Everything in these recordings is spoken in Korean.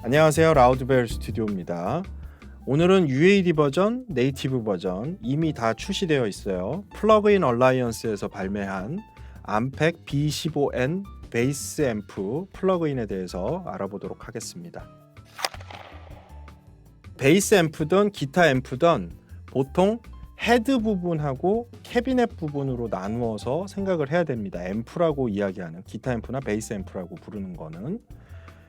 안녕하세요, 라우드벨 스튜디오입니다. 오늘은 UAD 버전, 네이티브 버전 이미 다 출시되어 있어요. 플러그인 얼라이언스에서 발매한 암팩 B15N 베이스 앰프 플러그인에 대해서 알아보도록 하겠습니다. 베이스 앰프든 기타 앰프든 보통 헤드 부분하고 캐비넷 부분으로 나누어서 생각을 해야 됩니다. 앰프라고 이야기하는 기타 앰프나 베이스 앰프라고 부르는 거는.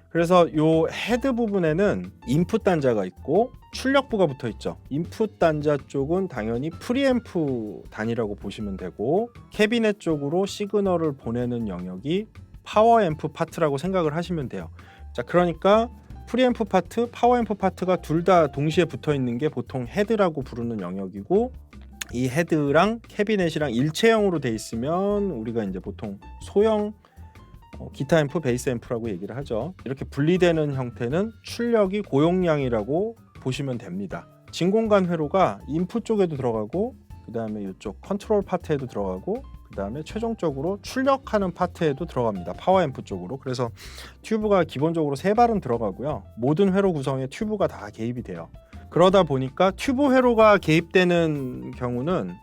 그래서 요 헤드 부분에는 인풋 단자가 있고 출력부가 붙어 있죠. 인풋 단자 쪽은 당연히 프리앰프 단위라고 보시면 되고, 캐비넷 쪽으로 시그널을 보내는 영역이 파워앰프 파트라고 생각을 하시면 돼요. 자, 그러니까 프리앰프 파트, 파워앰프 파트가 둘 다 동시에 붙어 있는 게 보통 헤드라고 부르는 영역이고, 이 헤드랑 캐비넷이랑 일체형으로 돼 있으면 우리가 이제 보통 소형 기타 앰프, 베이스 앰프라고 얘기를 하죠. 이렇게 분리되는 형태는 출력이 고용량이라고 보시면 됩니다. 진공관 회로가 인풋 쪽에도 들어가고, 그 다음에 이쪽 컨트롤 파트에도 들어가고, 그 다음에 최종적으로 출력하는 파트에도 들어갑니다. 파워 앰프 쪽으로. 그래서 튜브가 기본적으로 3발은 들어가고요. 모든 회로 구성에 튜브가 다 개입이 돼요. 그러다 보니까 튜브 회로가 개입되는 경우는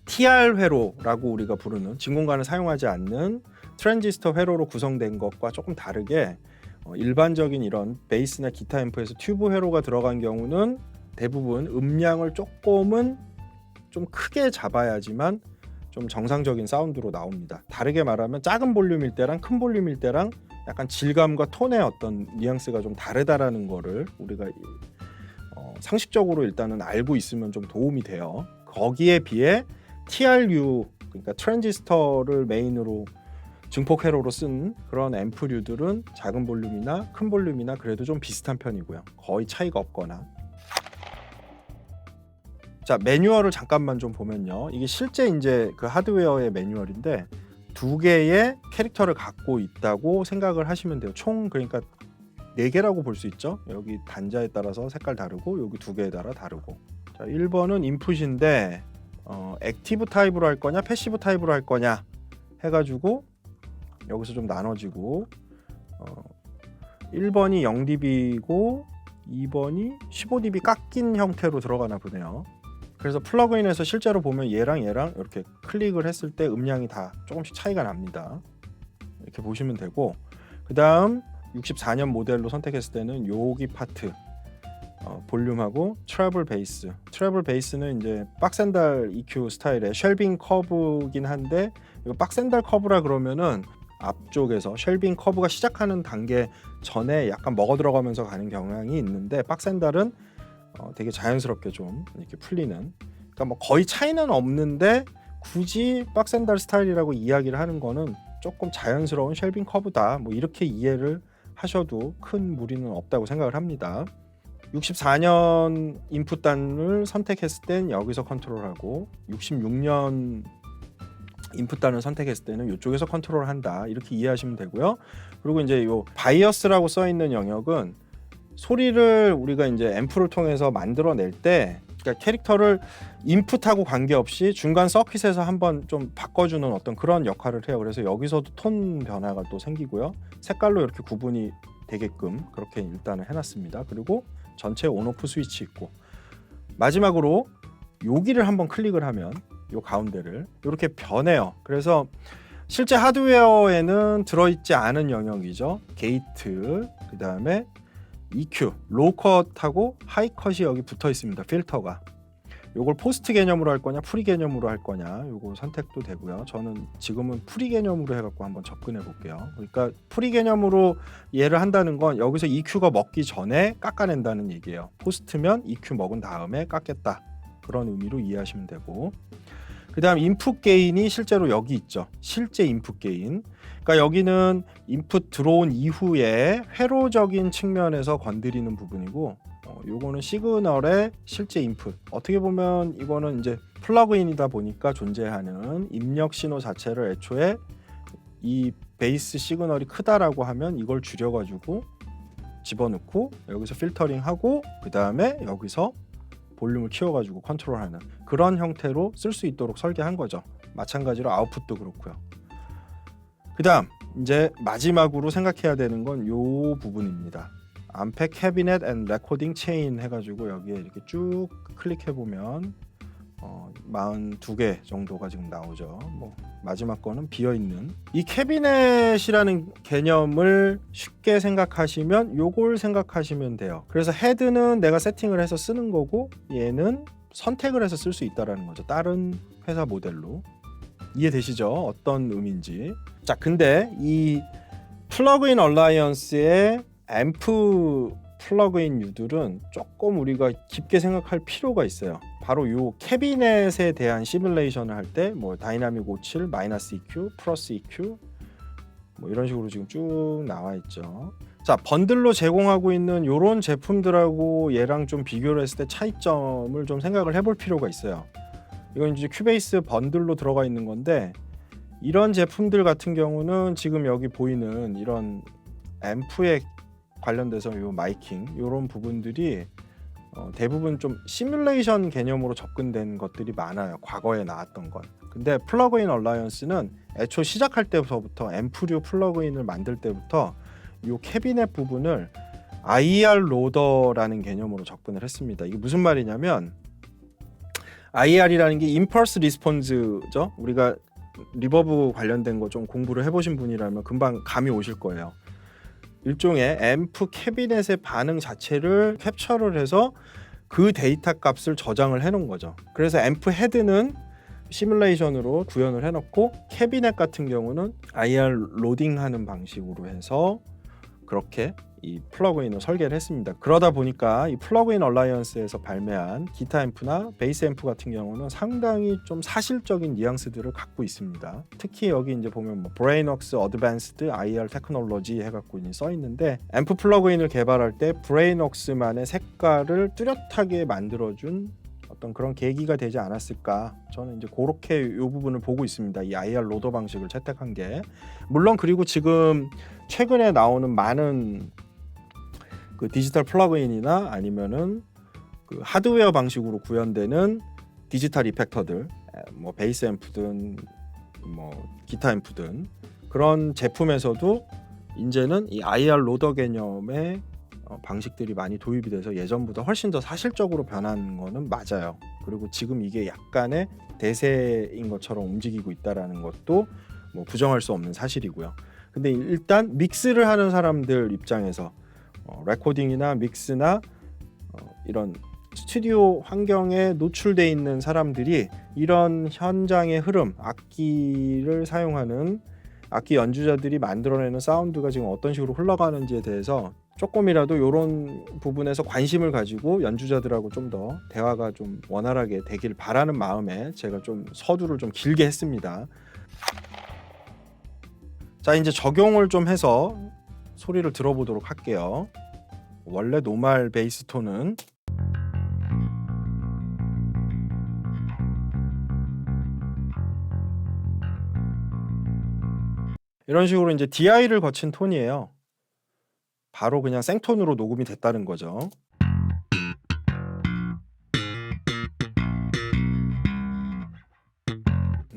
TR 회로라고 우리가 부르는, 진공관을 사용하지 않는 트랜지스터 회로로 구성된 것과 조금 다르게 일반적인 이런 베이스나 기타 앰프에서 튜브 회로가 들어간 경우는 대부분 음량을 조금은 좀 크게 잡아야지만 좀 정상적인 사운드로 나옵니다. 다르게 말하면 작은 볼륨일 때랑 큰 볼륨일 때랑 약간 질감과 톤의 어떤 뉘앙스가 좀 다르다라는 거를 우리가 상식적으로 일단은 알고 있으면 좀 도움이 돼요. 거기에 비해 TRU, 그러니까 트랜지스터를 메인으로 증폭 회로로 쓴 그런 앰프류들은 작은 볼륨이나 큰 볼륨이나 그래도 좀 비슷한 편이고요. 거의 차이가 없거나. 자, 매뉴얼을 잠깐만 좀 보면요. 이게 실제 이제 그 하드웨어의 매뉴얼인데 2개의 캐릭터를 갖고 있다고 생각을 하시면 돼요. 총 그러니까 4개라고 볼 수 있죠. 여기 단자에 따라서 색깔 다르고, 여기 2개에 따라 다르고. 자, 1번은 인풋인데 액티브 타입으로 할 거냐 패시브 타입으로 할 거냐 해가지고 여기서 좀 나눠지고, 1번이 0dB고 2번이 15dB 깎인 형태로 들어가나 보네요. 그래서 플러그인에서 실제로 보면 얘랑 이렇게 클릭을 했을 때 음량이 다 조금씩 차이가 납니다. 이렇게 보시면 되고, 그 다음 64년 모델로 선택했을 때는 여기 파트 볼륨하고 트래블 베이스. 트래블 베이스는 이제 박센달 EQ 스타일의 쉘빙 커브긴 한데, 이거 박센달 커브라 그러면은 앞쪽에서 쉘빙 커브가 시작하는 단계 전에 약간 먹어 들어가면서 가는 경향이 있는데, 박센달은 되게 자연스럽게 좀 이렇게 풀리는, 그러니까 뭐 거의 차이는 없는데 굳이 박센달 스타일이라고 이야기를 하는 거는 조금 자연스러운 쉘빙 커브다, 뭐 이렇게 이해를 하셔도 큰 무리는 없다고 생각을 합니다. 64년 인풋단을 선택했을 땐 여기서 컨트롤하고, 66년 인풋단을 선택했을 때는 이쪽에서 컨트롤한다, 이렇게 이해하시면 되고요. 그리고 이제 요 바이어스라고 써 있는 영역은 소리를 우리가 이제 앰프를 통해서 만들어낼 때, 그러니까 캐릭터를 인풋하고 관계없이 중간 서킷에서 한번 좀 바꿔주는 어떤 그런 역할을 해요. 그래서 여기서도 톤 변화가 또 생기고요. 색깔로 이렇게 구분이 되게끔 그렇게 일단은 해놨습니다. 그리고 전체 온오프 스위치 있고, 마지막으로 여기를 한번 클릭을 하면 요 가운데를 이렇게 변해요. 그래서 실제 하드웨어에는 들어있지 않은 영역이죠. 게이트, 그 다음에 EQ, 로우컷하고 하이컷이 여기 붙어 있습니다. 필터가. 요걸 포스트 개념으로 할 거냐 프리 개념으로 할 거냐, 요거 선택도 되고요. 저는 지금은 프리 개념으로 해갖고 한번 접근해 볼게요. 그러니까 프리 개념으로 얘를 한다는 건 여기서 EQ가 먹기 전에 깎아낸다는 얘기예요. 포스트면 EQ 먹은 다음에 깎겠다, 그런 의미로 이해하시면 되고, 그 다음 인풋 게인이 실제로 여기 있죠. 실제 인풋 게인. 그러니까 여기는 인풋 들어온 이후에 회로적인 측면에서 건드리는 부분이고, 요거는 시그널의 실제 인풋. 어떻게 보면 이거는 이제 플러그인이다 보니까 존재하는 입력 신호 자체를 애초에 이 베이스 시그널이 크다라고 하면 이걸 줄여가지고 집어넣고 여기서 필터링하고, 그 다음에 여기서 볼륨을 키워가지고 컨트롤하는 그런 형태로 쓸 수 있도록 설계한 거죠. 마찬가지로 아웃풋도 그렇고요. 그 다음 이제 마지막으로 생각해야 되는 건 요 부분입니다. 암팩 캐비넷 앤 레코딩 체인 해가지고 여기에 이렇게 쭉 클릭해 보면 42개 정도가 지금 나오죠. 뭐 마지막 거는 비어있는 이 캐비넷이라는 개념을 쉽게 생각하시면 요걸 생각하시면 돼요. 그래서 헤드는 내가 세팅을 해서 쓰는 거고 얘는 선택을 해서 쓸 수 있다라는 거죠. 다른 회사 모델로. 이해되시죠? 어떤 의미인지. 자, 근데 이 플러그인 얼라이언스의 앰프 플러그인 유들은 조금 우리가 깊게 생각할 필요가 있어요. 바로 요 캐비넷에 대한 시뮬레이션을 할 때 뭐 다이나믹 57, 마이너스 EQ, 플러스 EQ 뭐 이런 식으로 지금 쭉 나와 있죠. 자, 번들로 제공하고 있는 요런 제품들하고 얘랑 좀 비교를 했을 때 차이점을 좀 생각을 해볼 필요가 있어요. 이건 이제 큐베이스 번들로 들어가 있는 건데 이런 제품들 같은 경우는 지금 여기 보이는 이런 앰프에 관련돼서 요 마이킹 요런 부분들이 대부분 좀 시뮬레이션 개념으로 접근된 것들이 많아요. 과거에 나왔던 건. 근데 플러그인 얼라이언스는 애초 시작할 때부터 앰프류 플러그인을 만들 때부터 요 캐비넷 부분을 IR 로더라는 개념으로 접근을 했습니다. 이게 무슨 말이냐면 IR이라는 게 임펄스 리스폰즈죠. 우리가 리버브 관련된 거 좀 공부를 해보신 분이라면 금방 감이 오실 거예요. 일종의 앰프 캐비넷의 반응 자체를 캡처를 해서 그 데이터 값을 저장을 해놓은 거죠. 그래서 앰프 헤드는 시뮬레이션으로 구현을 해놓고 캐비넷 같은 경우는 IR 로딩하는 방식으로 해서 그렇게 이 플러그인을 설계를 했습니다. 그러다 보니까 이 플러그인 얼라이언스에서 발매한 기타 앰프나 베이스 앰프 같은 경우는 상당히 좀 사실적인 뉘앙스들을 갖고 있습니다. 특히 여기 이제 보면 뭐 브레인웍스 어드밴스드 IR 테크놀로지 해갖고 써 있는데 앰프 플러그인을 개발할 때 브레인웍스만의 색깔을 뚜렷하게 만들어준 어떤 그런 계기가 되지 않았을까. 저는 이제 그렇게 이 부분을 보고 있습니다. 이 IR 로더 방식을 채택한 게. 물론 그리고 지금 최근에 나오는 많은 그 디지털 플러그인이나 아니면은 그 하드웨어 방식으로 구현되는 디지털 이펙터들, 뭐 베이스 앰프든 뭐 기타 앰프든 그런 제품에서도 이제는 이 IR 로더 개념의 방식들이 많이 도입이 돼서 예전보다 훨씬 더 사실적으로 변한 거는 맞아요. 그리고 지금 이게 약간의 대세인 것처럼 움직이고 있다라는 것도 뭐 부정할 수 없는 사실이고요. 근데 일단 믹스를 하는 사람들 입장에서 레코딩이나 믹스나 이런 스튜디오 환경에 노출돼 있는 사람들이 이런 현장의 흐름, 악기를 사용하는 악기 연주자들이 만들어내는 사운드가 지금 어떤 식으로 흘러가는지에 대해서 조금이라도 이런 부분에서 관심을 가지고 연주자들하고 좀 더 대화가 좀 원활하게 되길 바라는 마음에 제가 좀 서두를 좀 길게 했습니다. 자, 이제 적용을 좀 해서 소리를 들어보도록 할게요. 원래 노멀 베이스 톤은 이런 식으로 이제 DI를 거친 톤이에요. 바로 그냥 생톤으로 녹음이 됐다는 거죠.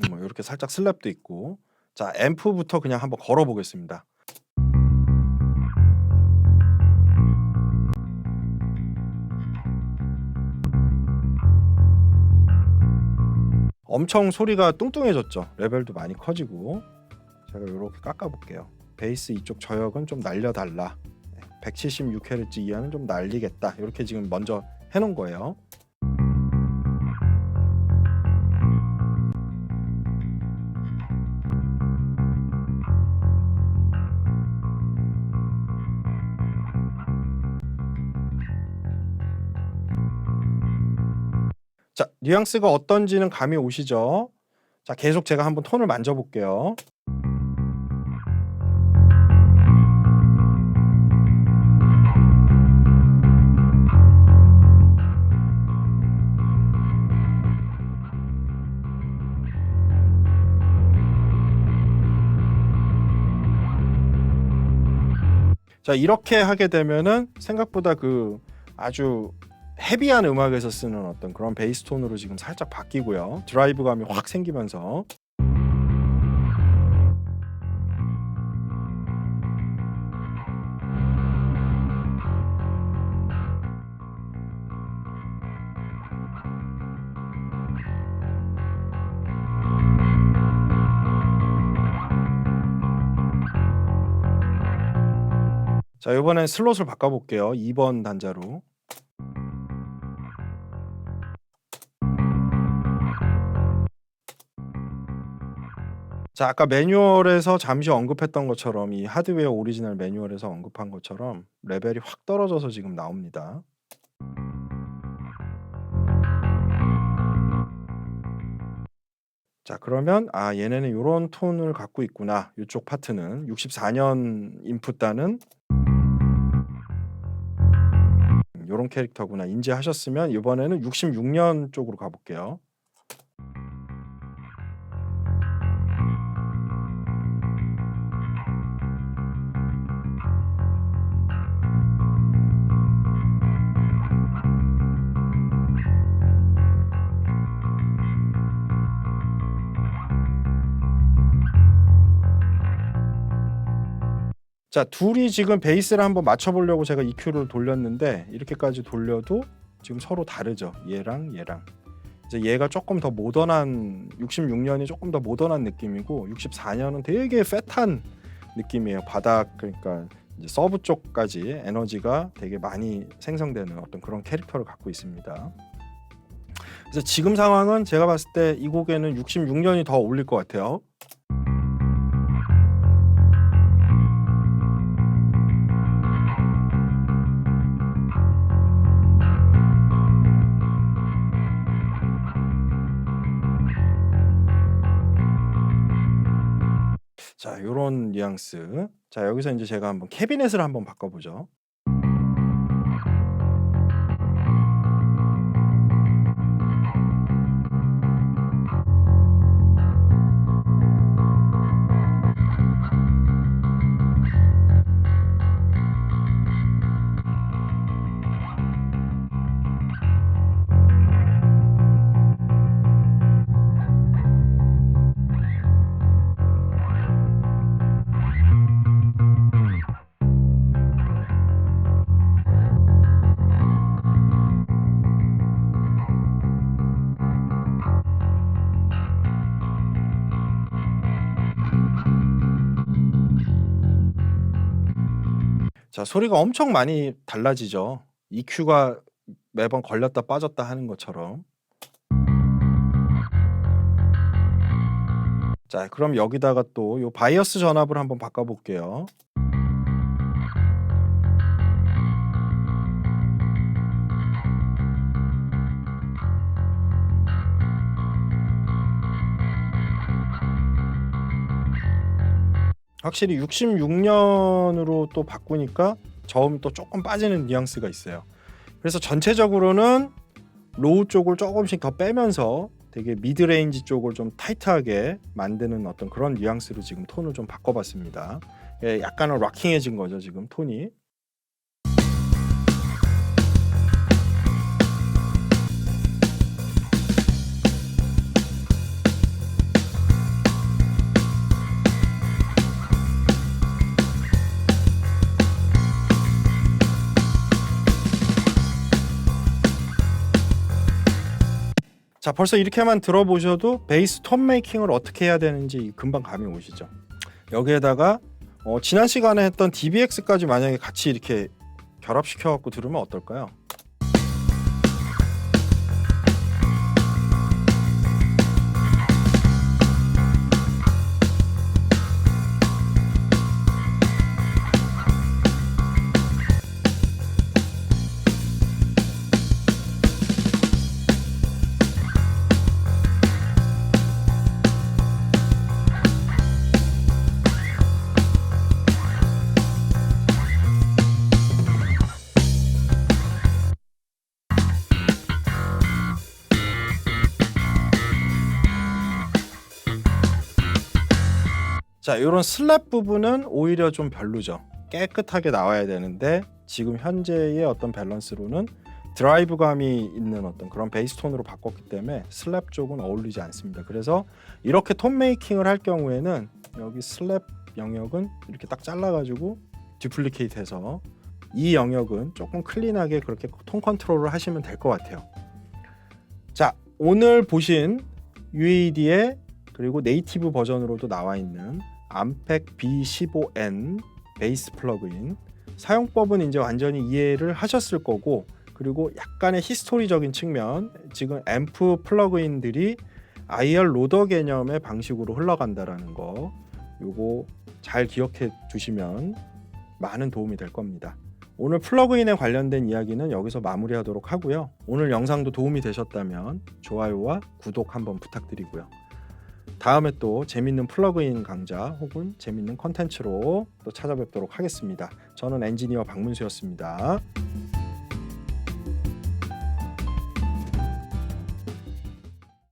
뭐 이렇게 살짝 슬랩도 있고. 자, 앰프부터 그냥 한번 걸어 보겠습니다. 엄청 소리가 뚱뚱해졌죠. 레벨도 많이 커지고. 제가 이렇게 깎아 볼게요. 베이스 이쪽 저역은 좀 날려달라. 176Hz 이하는 좀 날리겠다. 이렇게 지금 먼저 해놓은 거예요. 자, 뉘앙스가 어떤지는 감이 오시죠? 자, 계속 제가 한번 톤을 만져볼게요. 자, 이렇게 하게 되면은 생각보다 그 아주 헤비한 음악에서 쓰는 어떤 그런 베이스 톤으로 지금 살짝 바뀌고요. 드라이브감이 확 생기면서 자, 이번엔 슬롯을 바꿔볼게요. 2번 단자로. 자, 아까 매뉴얼에서 잠시 언급했던 것처럼 이 하드웨어 오리지널 매뉴얼에서 언급한 것처럼 레벨이 확 떨어져서 지금 나옵니다. 자, 그러면 얘네는 요런 톤을 갖고 있구나. 이쪽 파트는 64년 인풋단은 요런 캐릭터구나 인지하셨으면 이번에는 66년 쪽으로 가볼게요. 자, 둘이 지금 베이스를 한번 맞춰보려고 제가 EQ를 돌렸는데 이렇게까지 돌려도 지금 서로 다르죠. 얘랑 얘랑. 이제 얘가 조금 더 모던한 66년이 조금 더 모던한 느낌이고 64년은 되게 팻한 느낌이에요. 바닥 그러니까 이제 서브 쪽까지 에너지가 되게 많이 생성되는 어떤 그런 캐릭터를 갖고 있습니다. 그래서 지금 상황은 제가 봤을 때 이 곡에는 66년이 더 어울릴 것 같아요. 자, 요런 뉘앙스. 자, 여기서 이제 제가 한번 캐비넷을 한번 바꿔보죠. 자, 소리가 엄청 많이 달라지죠. EQ가 매번 걸렸다 빠졌다 하는 것처럼. 자, 그럼 여기다가 또 요 바이어스 전압을 한번 바꿔볼게요. 확실히 66년으로 또 바꾸니까 저음이 또 조금 빠지는 뉘앙스가 있어요. 그래서 전체적으로는 로우 쪽을 조금씩 더 빼면서 되게 미드레인지 쪽을 좀 타이트하게 만드는 어떤 그런 뉘앙스로 지금 톤을 좀 바꿔봤습니다. 약간은 락킹해진 거죠, 지금 톤이. 자, 벌써 이렇게만 들어보셔도 베이스 톤 메이킹을 어떻게 해야 되는지 금방 감이 오시죠. 여기에다가 지난 시간에 했던 DBX까지 만약에 같이 이렇게 결합시켜 갖고 들으면 어떨까요? 자, 이런 슬랩 부분은 오히려 좀 별로죠. 깨끗하게 나와야 되는데 지금 현재의 어떤 밸런스로는 드라이브감이 있는 어떤 그런 베이스 톤으로 바꿨기 때문에 슬랩 쪽은 어울리지 않습니다. 그래서 이렇게 톤 메이킹을 할 경우에는 여기 슬랩 영역은 이렇게 딱 잘라가지고 듀플리케이트 해서 이 영역은 조금 클린하게 그렇게 톤 컨트롤을 하시면 될 것 같아요. 자, 오늘 보신 UAD의 그리고 네이티브 버전으로도 나와 있는 암팩 B15N 베이스 플러그인 사용법은 이제 완전히 이해를 하셨을 거고, 그리고 약간의 히스토리적인 측면, 지금 앰프 플러그인들이 IR 로더 개념의 방식으로 흘러간다라는 거, 요거 잘 기억해 두시면 많은 도움이 될 겁니다. 오늘 플러그인에 관련된 이야기는 여기서 마무리하도록 하고요. 오늘 영상도 도움이 되셨다면 좋아요와 구독 한번 부탁드리고요. 다음에 또 재밌는 플러그인 강좌 혹은 재밌는 컨텐츠로 또 찾아뵙도록 하겠습니다. 저는 엔지니어 박문수였습니다.